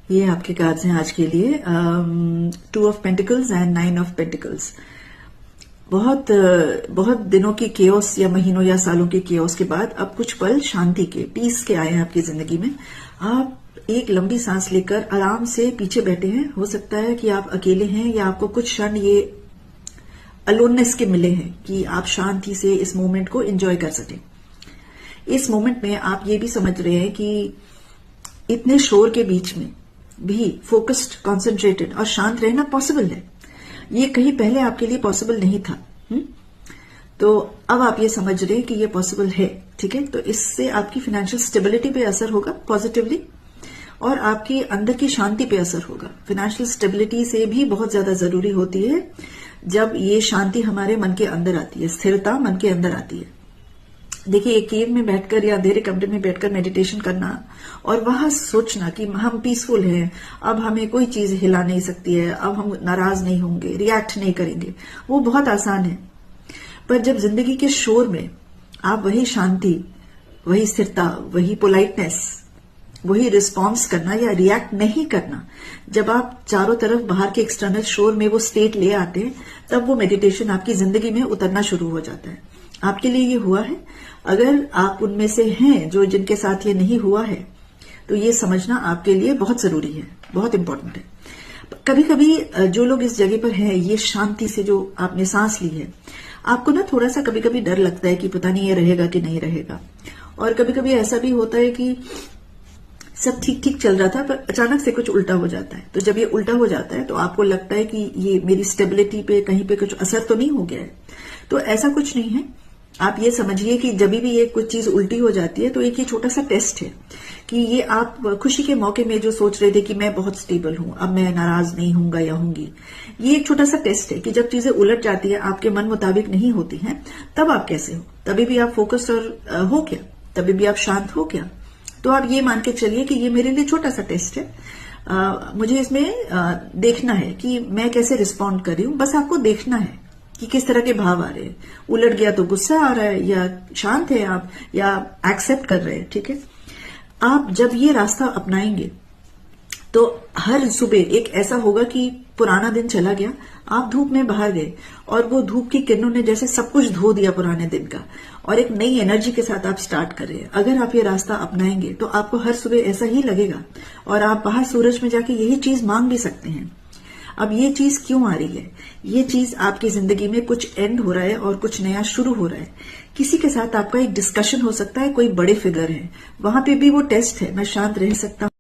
ये आपके कार्ड्स हैं आज के लिए, 2 of pentacles and 9 of pentacles. बहुत बहुत दिनों की केओस या महीनों या सालों के केओस के बाद अब कुछ पल शांति के, पीस के आए हैं आपकी जिंदगी में। आप एक लंबी सांस लेकर आराम से पीछे बैठे हैं। हो सकता है कि आप अकेले हैं या आपको कुछ क्षण ये अलोननेस के मिले हैं कि आप शांति से इस मोमेंट को एंजॉय कर सकें। इस मोमेंट में आप ये भी समझ रहे हैं कि इतने शोर के बीच में भी फोकस्ड, कॉन्सेंट्रेटेड और शांत रहना पॉसिबल है। ये कहीं पहले आपके लिए पॉसिबल नहीं था। तो अब आप ये समझ रहे हैं कि ये पॉसिबल है, ठीक है। तो इससे आपकी फाइनेंशियल स्टेबिलिटी पे असर होगा पॉजिटिवली, और आपकी अंदर की शांति पे असर होगा। फाइनेंशियल स्टेबिलिटी से भी बहुत ज्यादा जरूरी होती है जब ये शांति हमारे मन के अंदर आती है, स्थिरता मन के अंदर आती है। देखिए, एक केव में बैठकर या अंधेरे कमरे में बैठकर मेडिटेशन करना और वहां सोचना कि हम पीसफुल हैं, अब हमें कोई चीज हिला नहीं सकती है, अब हम नाराज नहीं होंगे, रिएक्ट नहीं करेंगे, वो बहुत आसान है। पर जब जिंदगी के शोर में आप वही शांति, वही स्थिरता, वही पोलाइटनेस, वही रिस्पॉन्स करना या रिएक्ट नहीं करना, जब आप चारों तरफ बाहर के एक्सटर्नल शोर में वो स्टेट ले आते हैं, तब वो मेडिटेशन आपकी जिंदगी में उतरना शुरू हो जाता है। आपके लिए ये हुआ है। अगर आप उनमें से हैं जो जिनके साथ ये नहीं हुआ है, तो ये समझना आपके लिए बहुत जरूरी है, बहुत इंपॉर्टेंट है। कभी कभी जो लोग इस जगह पर हैं, ये शांति से जो आपने सांस ली है, आपको ना थोड़ा सा कभी कभी डर लगता है कि पता नहीं ये रहेगा कि नहीं रहेगा। और कभी कभी ऐसा भी होता है कि सब ठीक ठीक चल रहा था पर अचानक से कुछ उल्टा हो जाता है। तो जब ये उल्टा हो जाता है तो आपको लगता है कि ये मेरी स्टेबिलिटी पे कहीं पे कुछ असर तो नहीं हो गया है। तो ऐसा कुछ नहीं है। आप ये समझिए कि जब भी ये कुछ चीज उल्टी हो जाती है तो एक ये छोटा सा टेस्ट है कि ये आप खुशी के मौके में जो सोच रहे थे कि मैं बहुत स्टेबल हूं, अब मैं नाराज नहीं हूंगा या होंगी, ये एक छोटा सा टेस्ट है कि जब चीजें उलट जाती है, आपके मन मुताबिक नहीं होती हैं, तब आप कैसे हो? तभी भी आप फोकस्ड और हो क्या? तभी भी आप शांत हो क्या? तो आप ये मान के चलिए कि ये मेरे लिए छोटा सा टेस्ट है। मुझे इसमें देखना है कि मैं कैसे रिस्पॉन्ड कर रही हूं। बस आपको देखना है कि किस तरह के भाव आ रहे हैं। उलट गया तो गुस्सा आ रहा है, या शांत है आप, या एक्सेप्ट कर रहे हैं, ठीक है। आप जब ये रास्ता अपनाएंगे तो हर सुबह एक ऐसा होगा कि पुराना दिन चला गया, आप धूप में बाहर गए और वो धूप की किरणों ने जैसे सब कुछ धो दिया पुराने दिन का, और एक नई एनर्जी के साथ आप स्टार्ट कर रहे हैं। अगर आप ये रास्ता अपनाएंगे तो आपको हर सुबह ऐसा ही लगेगा, और आप बाहर सूरज में जाके यही चीज मांग भी सकते हैं। अब ये चीज क्यों आ रही है? ये चीज आपकी जिंदगी में कुछ एंड हो रहा है और कुछ नया शुरू हो रहा है। किसी के साथ आपका एक डिस्कशन हो सकता है, कोई बड़े फिगर है, वहां पे भी वो टेस्ट है, मैं शांत रह सकता हूं।